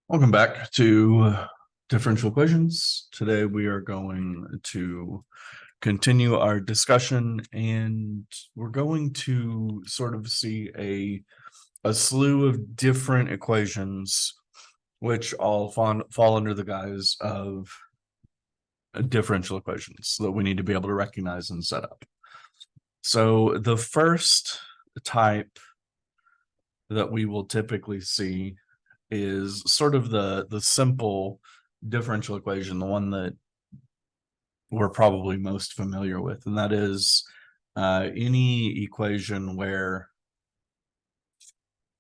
Welcome back to differential equations. Today we are going to continue our discussion, and we're going to sort of see a slew of different equations which all fall under the guise of differential equations that we need to be able to recognize and set up. So the first type that we will typically see is sort of the simple differential equation, the one that we're probably most familiar with, and that is any equation where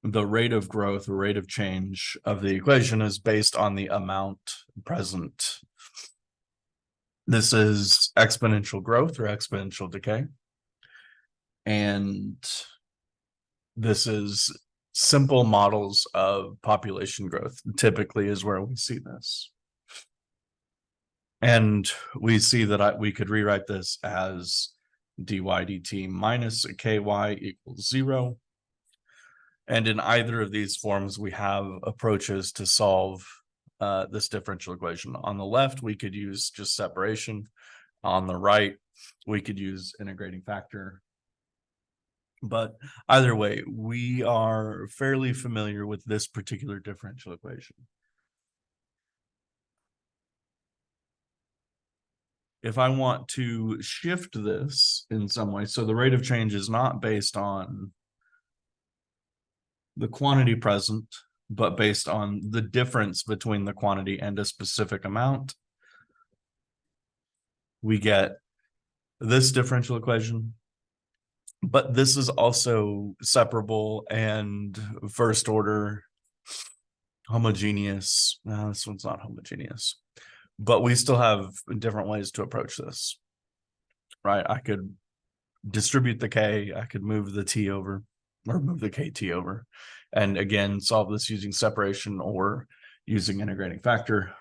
the rate of growth or rate of change of the equation is based on the amount present. This is exponential growth or exponential decay, and this is simple models of population growth typically is where we see this. And we see that we could rewrite this as dy dt minus ky equals 0. And in either of these forms, we have approaches to solve this differential equation. On the left, we could use just separation. On the right, we could use integrating factor. But either way, we are fairly familiar with this particular differential equation. If I want to shift this in some way, so the rate of change is not based on the quantity present, but based on the difference between the quantity and a specific amount, we get this differential equation. But this is also separable and first order homogeneous. No, this one's not homogeneous, but we still have different ways to approach this, right? I could distribute the k, I could move the t over, or move the kt over, and again solve this using separation or using integrating factor.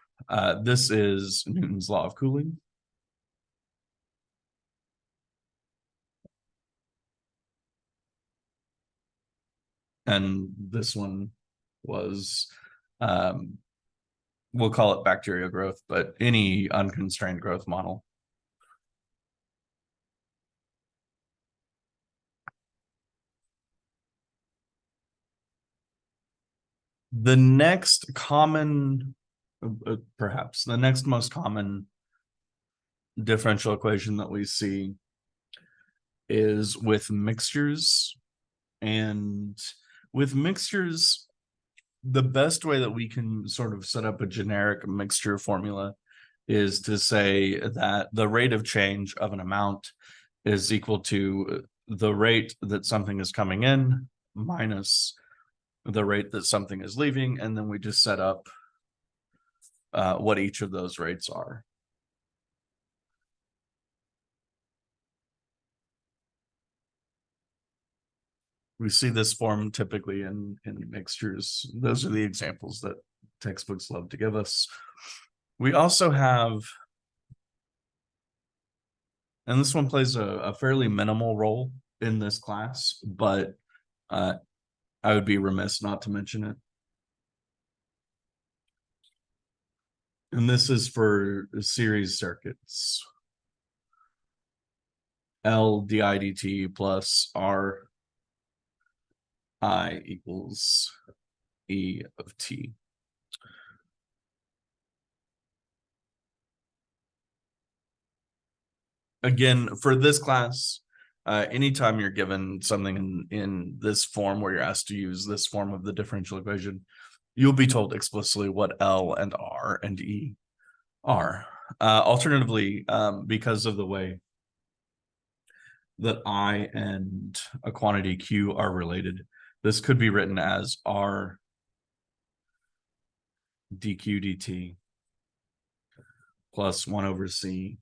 This is Newton's law of cooling. And this one was, we'll call it bacterial growth, but any unconstrained growth model. The next common, perhaps the next most common differential equation that we see is with mixtures. And with mixtures, the best way that we can sort of set up a generic mixture formula is to say that the rate of change of an amount is equal to the rate that something is coming in minus the rate that something is leaving, and then we just set up what each of those rates are. We see this form typically in mixtures. Those are the examples that textbooks love to give us. We also have, and this one plays a fairly minimal role in this class, but I would be remiss not to mention it. And this is for series circuits. L di dt plus R I equals E of t. Again, for this class, anytime you're given something in this form where you're asked to use this form of the differential equation, you'll be told explicitly what L and R and E are. Alternatively, because of the way that I and a quantity Q are related, this could be written as R dq dt plus 1 over C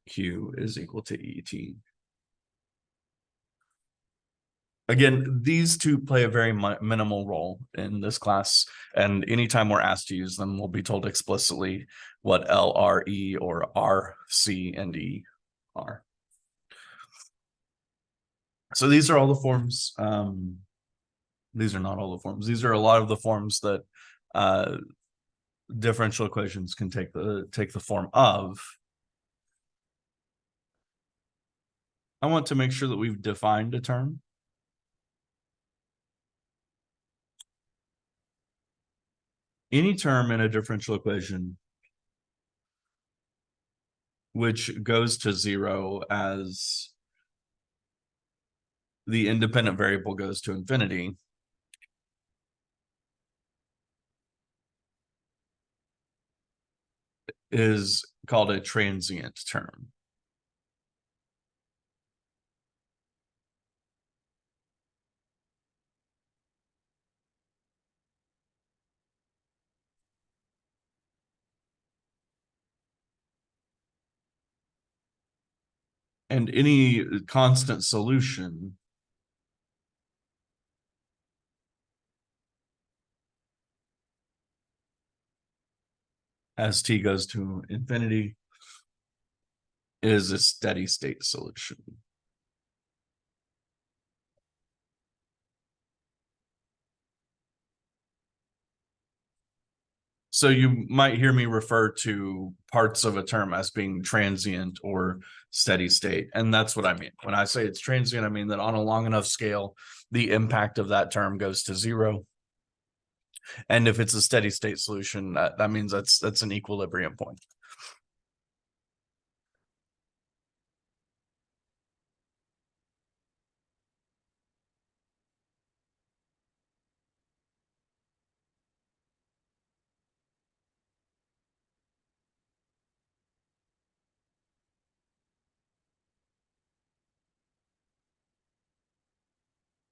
Q is equal to ET. Again, these two play a very minimal role in this class, and anytime we're asked to use them, we'll be told explicitly what L, R, E, or R, C, and E are. So these are all the forms. These are not all the forms. These are a lot of the forms that differential equations can take the form of. I want to make sure that we've defined a term. Any term in a differential equation which goes to zero as the independent variable goes to infinity is called a transient term. And any constant solution as t goes to infinity is a steady state solution. So you might hear me refer to parts of a term as being transient or steady state. And that's what I mean. When I say it's transient, I mean that on a long enough scale, the impact of that term goes to zero. And if it's a steady state solution, that means that's an equilibrium point.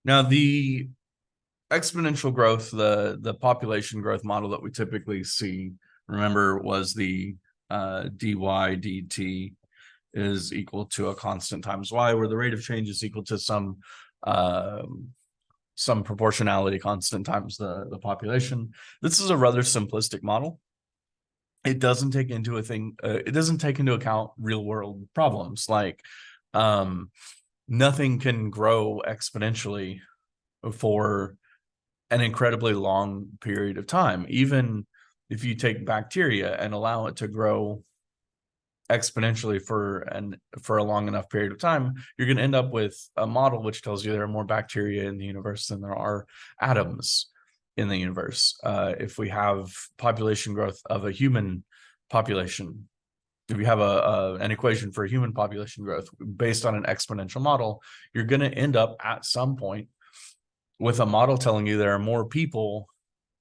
Now, the exponential growth, the population growth model that we typically see, remember, was the dy dt is equal to a constant times y, where the rate of change is equal to some proportionality constant times the population. This is a rather simplistic model. It doesn't take into account real world problems, like nothing can grow exponentially for an incredibly long period of time. Even if you take bacteria and allow it to grow exponentially for a long enough period of time, you're going to end up with a model which tells you there are more bacteria in the universe than there are atoms in the universe. If we have population growth of a human population, if you have an equation for human population growth based on an exponential model, you're going to end up at some point with a model telling you there are more people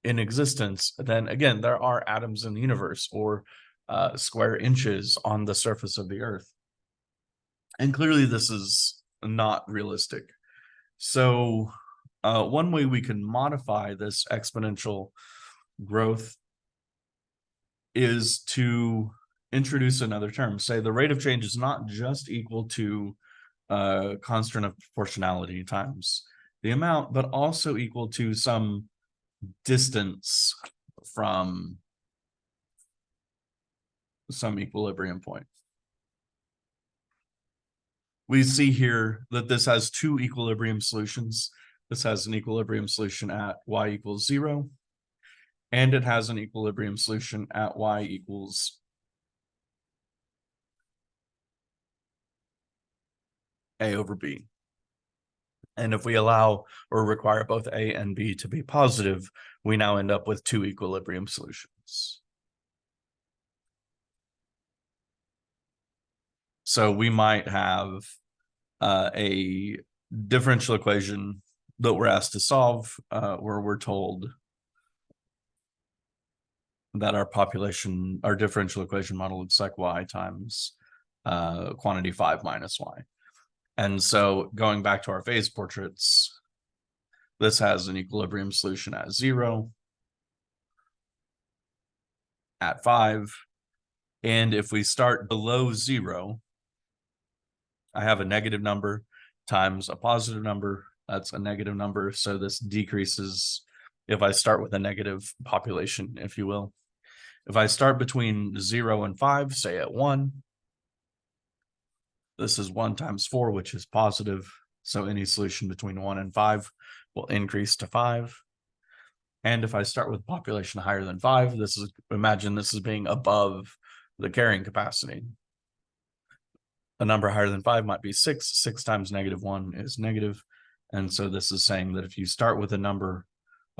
in existence than, again, there are atoms in the universe or square inches on the surface of the earth. And clearly this is not realistic. So one way we can modify this exponential growth is to introduce another term. Say the rate of change is not just equal to constant of proportionality times the amount, but also equal to some distance from some equilibrium point. We see here that this has two equilibrium solutions. This has an equilibrium solution at y equals 0, and it has an equilibrium solution at y equals a over b. And if we allow or require both a and b to be positive, we now end up with two equilibrium solutions. So we might have a differential equation that we're asked to solve, where we're told that our differential equation model looks like y times quantity 5 minus y. And so going back to our phase portraits, this has an equilibrium solution at 0, at 5, and if we start below 0, I have a negative number times a positive number. That's a negative number, so this decreases if I start with a negative population, if you will. If I start between 0 and 5, say at 1, this is 1 times 4, which is positive. So any solution between 1 and 5 will increase to 5. And if I start with population higher than 5, imagine this is being above the carrying capacity. A number higher than 5 might be 6. 6 times -1 is negative. And so this is saying that if you start with a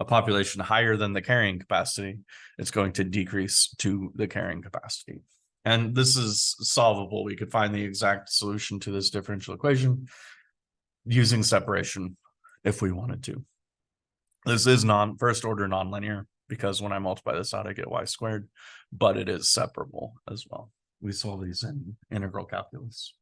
population higher than the carrying capacity, it's going to decrease to the carrying capacity. And this is solvable. We could find the exact solution to this differential equation using separation if we wanted to. This is first order nonlinear, because when I multiply this out, I get y squared, but it is separable as well. We solve these in integral calculus.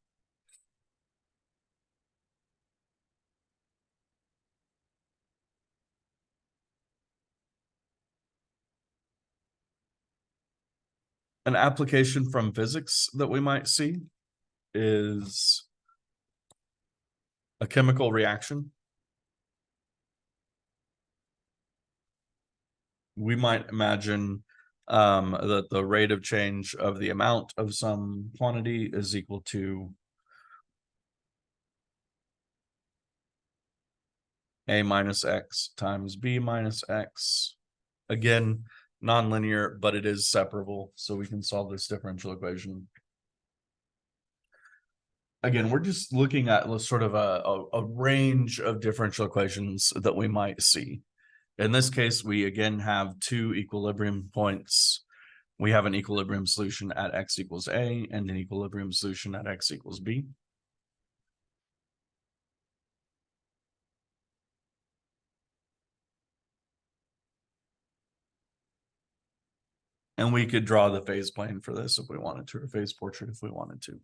An application from physics that we might see is a chemical reaction. We might imagine that the rate of change of the amount of some quantity is equal to A minus X times B minus X. Again, nonlinear, but it is separable, so we can solve this differential equation. Again, we're just looking at sort of a range of differential equations that we might see. In this case, we again have two equilibrium points. We have an equilibrium solution at x equals a and an equilibrium solution at x equals b. And we could draw the phase plane for this if we wanted to, or phase portrait if we wanted to.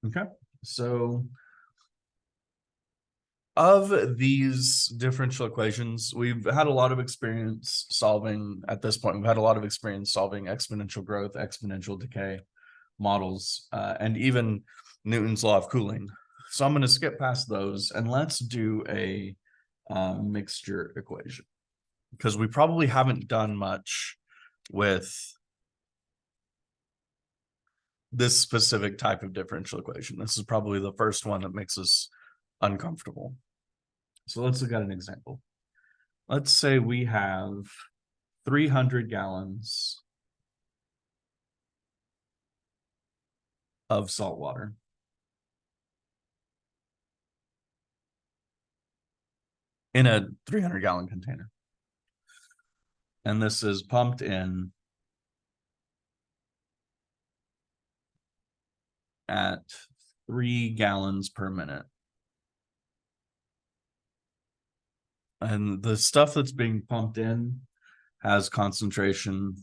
Okay, so of these differential equations, we've had a lot of experience solving, at this point, we've had a lot of experience solving exponential growth, exponential decay models, and even Newton's law of cooling. So I'm going to skip past those and let's do a mixture equation, because we probably haven't done much with this specific type of differential equation. This is probably the first one that makes us uncomfortable. So let's look at an example. Let's say we have 300 gallons of salt water. In a 300-gallon container. And this is pumped in at 3 gallons per minute. And the stuff that's being pumped in has concentration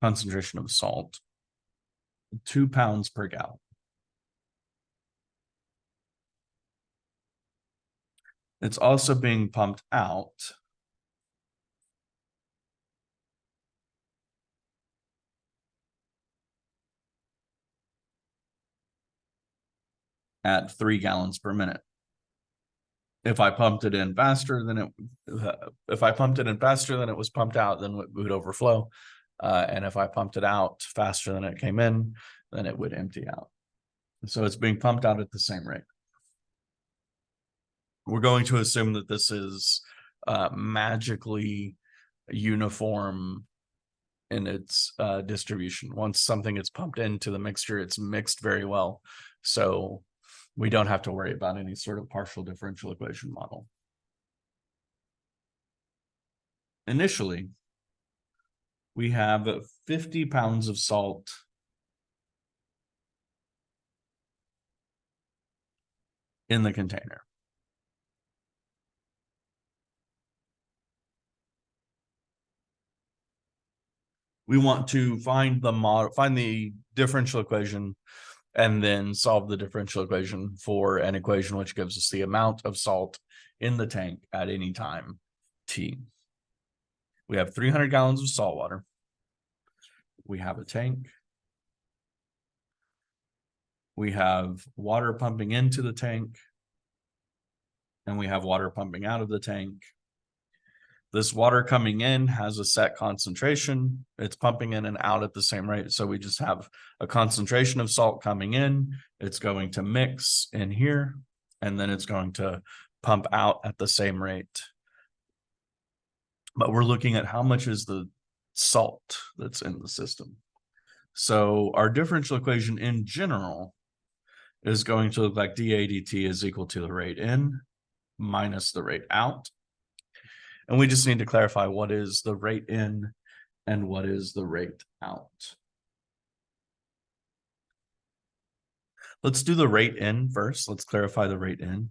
of salt, 2 pounds per gallon. It's also being pumped out at 3 gallons per minute. If I pumped it in faster than it was pumped out, then it would overflow. And if I pumped it out faster than it came in, then it would empty out. So it's being pumped out at the same rate. We're going to assume that this is magically uniform in its distribution. Once something gets pumped into the mixture, it's mixed very well. So we don't have to worry about any sort of partial differential equation model. Initially, we have 50 pounds of salt in the container. We want to find the differential equation and then solve the differential equation for an equation which gives us the amount of salt in the tank at any time t. We have 300 gallons of salt water. We have a tank. we have water pumping into the tank, and we have water pumping out of the tank. This water coming in has a set concentration. It's pumping in and out at the same rate. So we just have a concentration of salt coming in. It's going to mix in here, and then it's going to pump out at the same rate. But we're looking at how much is the salt that's in the system. So our differential equation in general is going to look like dA dt is equal to the rate in minus the rate out. And we just need to clarify what is the rate in and what is the rate out. Let's do the rate in first. Let's clarify the rate in.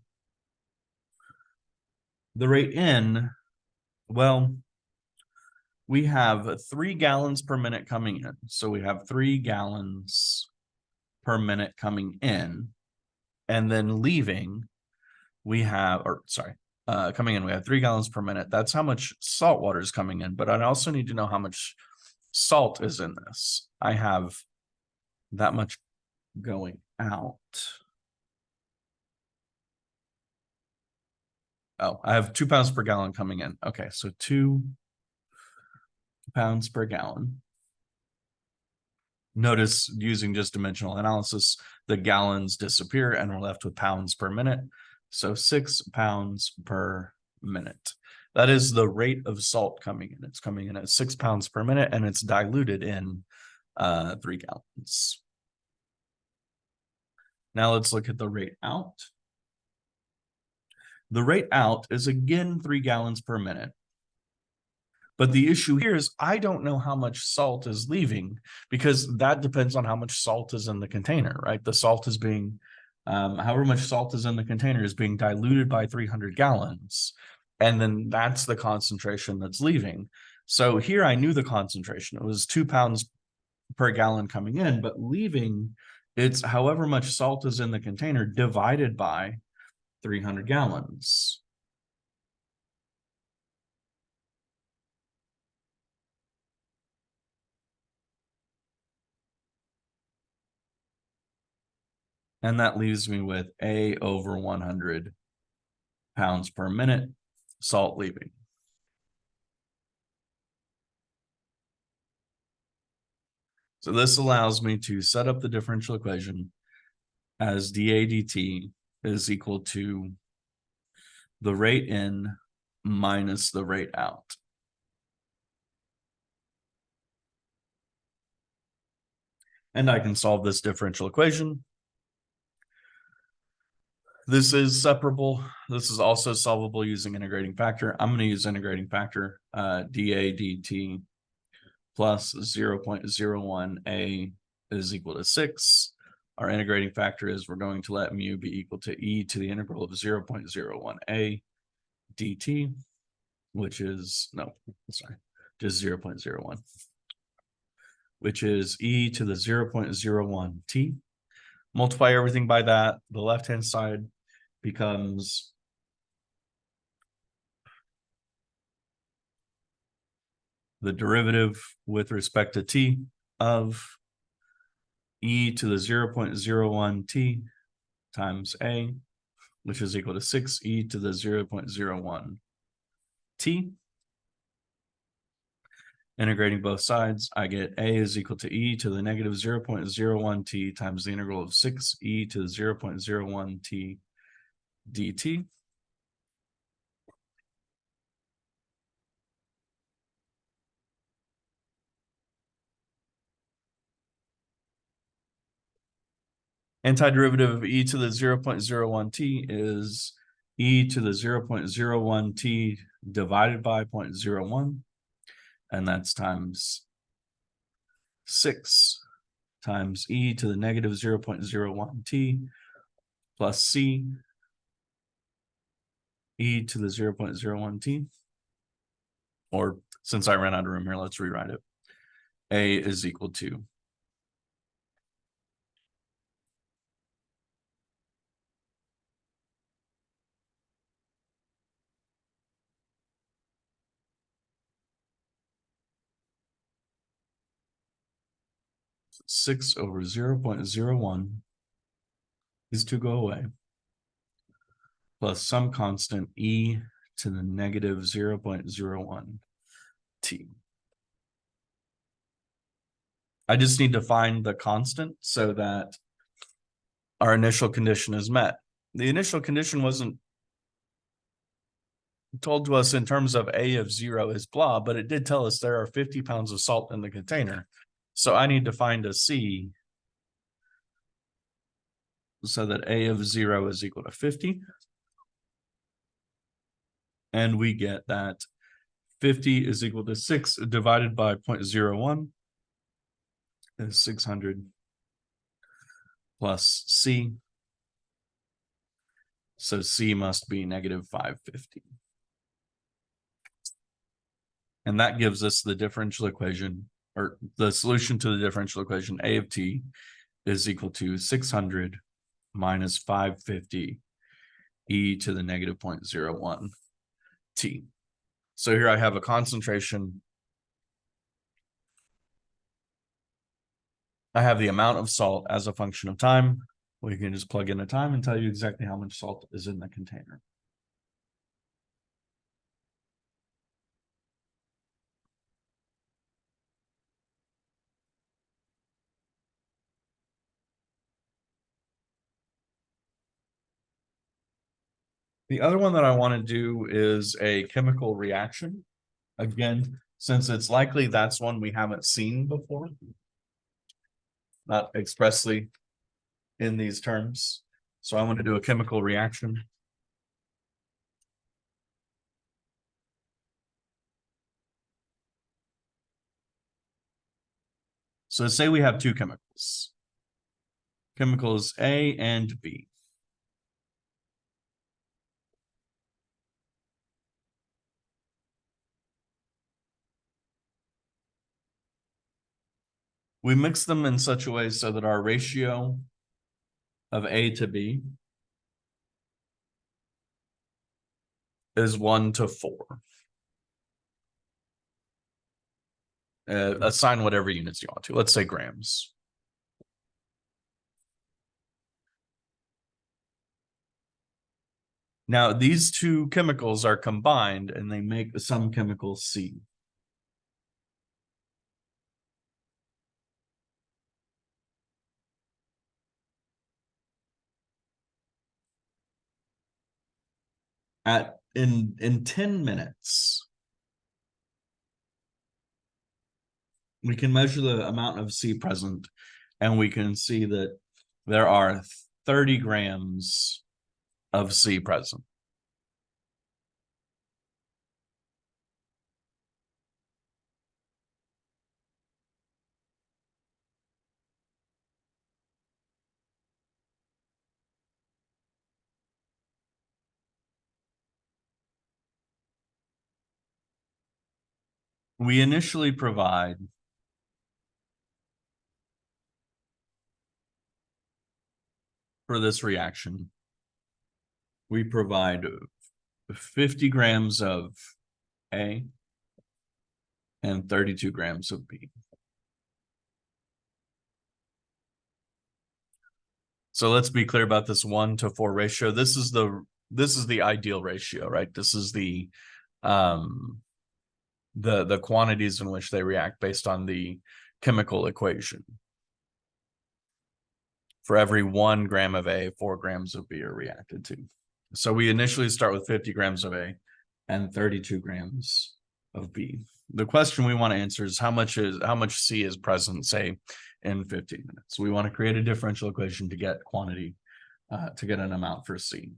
The rate in, well, we have 3 gallons per minute coming in. So we have 3 gallons per minute coming in. And then leaving, we have, coming in, we have 3 gallons per minute. That's how much salt water is coming in. But I also need to know how much salt is in this. I have that much going out. Oh, I have 2 pounds per gallon coming in. Okay, so 2 pounds per gallon. Notice using just dimensional analysis, the gallons disappear and we're left with pounds per minute. So 6 pounds per minute. That is the rate of salt coming in. It's coming in at 6 pounds per minute and it's diluted in 3 gallons. Now let's look at the rate out. The rate out is again 3 gallons per minute. But the issue here is I don't know how much salt is leaving because that depends on how much salt is in the container, right? The salt is being, however much salt is in the container is being diluted by 300 gallons. And then that's the concentration that's leaving. So here I knew the concentration. It was 2 pounds per gallon coming in, but leaving, it's however much salt is in the container divided by 300 gallons. And that leaves me with A over 100 pounds per minute salt leaving. So this allows me to set up the differential equation as dA dt is equal to the rate in minus the rate out. And I can solve this differential equation. This is separable. This is also solvable using integrating factor. I'm going to use integrating factor, dA dt plus 0.01a is equal to 6. Our integrating factor is we're going to let mu be equal to e to the integral of 0.01a dt, which is, just 0.01, which is e to the 0.01 t. Multiply everything by that. The left-hand side becomes the derivative with respect to t of e to the 0.01 t times a, which is equal to 6e to the 0.01 t. Integrating both sides, I get a is equal to e to the negative 0.01 t times the integral of 6e to the 0.01 t dt. Antiderivative of e to the 0.01 t is e to the 0.01 t divided by 0.01, and that's times 6 times e to the negative 0.01 t plus c e to the 0.01 t. Or since I ran out of room here, let's rewrite it. A is equal to 6 over 0.01 These two go away. Plus some constant e to the negative 0.01 t. I just need to find the constant so that our initial condition is met. The initial condition wasn't told to us in terms of a of 0 is blah, but it did tell us there are 50 pounds of salt in the container. So I need to find a c so that a of 0 is equal to 50. And we get that 50 is equal to 6 divided by 0.01 is 600 plus c. So c must be negative 550. And that gives us the differential equation, or the solution to the differential equation. A of t is equal to 600 minus 550 e to the negative 0.01 t. So here I have a concentration. I have the amount of salt as a function of time. We can just plug in a time and tell you exactly how much salt is in the container. The other one that I want to do is a chemical reaction. Again, since it's likely that's one we haven't seen before, not expressly in these terms. So I want to do a chemical reaction. So say we have two chemicals, chemicals A and B. We mix them in such a way so that our ratio of A to B is 1 to 4. Assign whatever units you want to. Let's say grams. Now, these two chemicals are combined and they make some chemical C. In 10 minutes, we can measure the amount of C present, and we can see that there are 30 grams of C present. We initially provide for this reaction, we provide 50 grams of A and 32 grams of B. So let's be clear about this 1 to 4 ratio. This is the ideal ratio, right? This is the quantities in which they react based on the chemical equation. For every 1 gram of A, 4 grams of B are reacted to. So we initially start with 50 grams of A and 32 grams of B. The question we want to answer is how much C is present, say, in 15 minutes. We want to create a differential equation to get quantity, to get an amount for C.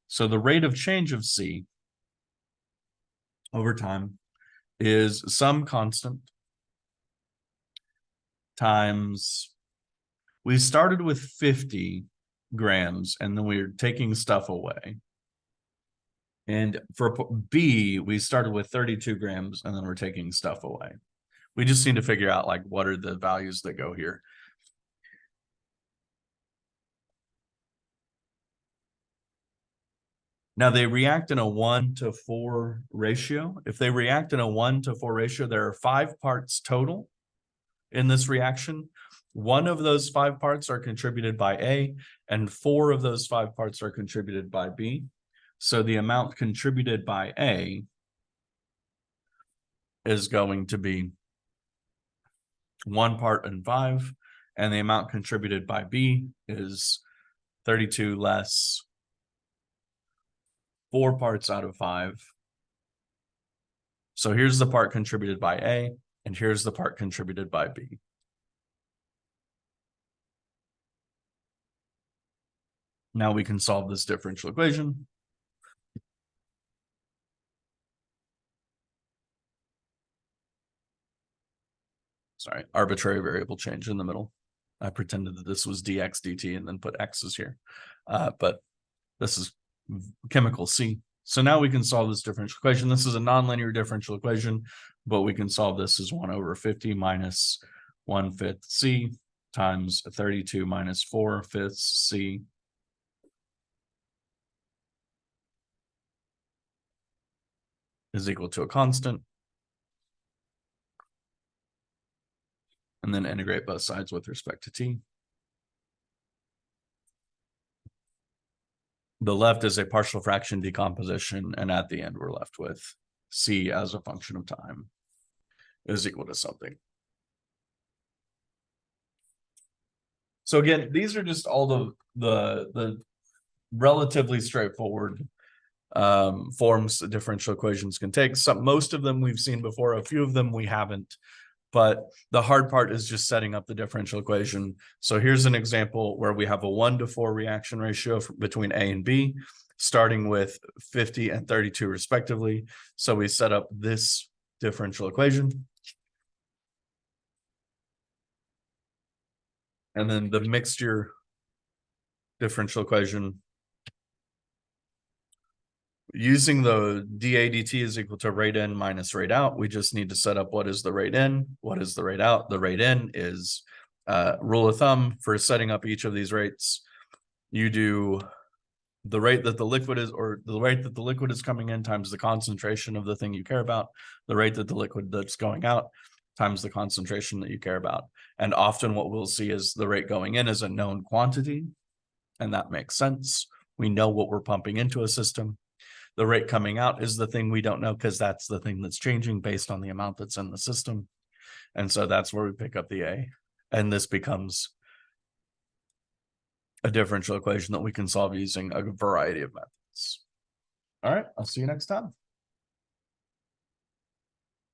So the rate of change of C over time is some constant times, we started with 50 grams and then we're taking stuff away. And for B, we started with 32 grams and then we're taking stuff away. We just need to figure out like what are the values that go here. Now they react in a 1 to 4 ratio. If they react in a 1 to 4 ratio, there are 5 parts total in this reaction. 1 of those 5 parts are contributed by A, and 4 of those 5 parts are contributed by B. So the amount contributed by A is going to be 1 part in 5, and the amount contributed by B is 32 less 4 parts out of 5. So here's the part contributed by A, and here's the part contributed by B. Now we can solve this differential equation. Sorry, arbitrary variable change in the middle. I pretended that this was dx dt and then put x's here. But this is chemical C. So now we can solve this differential equation. This is a nonlinear differential equation, but we can solve this as 1/50 minus 1/5 C times 32 minus 4/5 C is equal to a constant. And then integrate both sides with respect to t. The left is a partial fraction decomposition, and at the end we're left with c as a function of time is equal to something. So again, these are just all the relatively straightforward forms that differential equations can take. Most of them we've seen before, a few of them we haven't. But the hard part is just setting up the differential equation. So here's an example where we have a 1-to-4 reaction ratio between A and B, starting with 50 and 32 respectively. So we set up this differential equation. And then the mixture differential equation. Using the dA dt is equal to rate in minus rate out. We just need to set up what is the rate in, what is the rate out. The rate in is rule of thumb for setting up each of these rates. You do the rate that the liquid is, or the rate that the liquid is coming in times the concentration of the thing you care about, the rate that the liquid that's going out times the concentration that you care about. And often what we'll see is the rate going in is a known quantity, and that makes sense. We know what we're pumping into a system. The rate coming out is the thing we don't know, because that's the thing that's changing based on the amount that's in the system. And so that's where we pick up the A. And this becomes a differential equation that we can solve using a variety of methods. All right, I'll see you next time.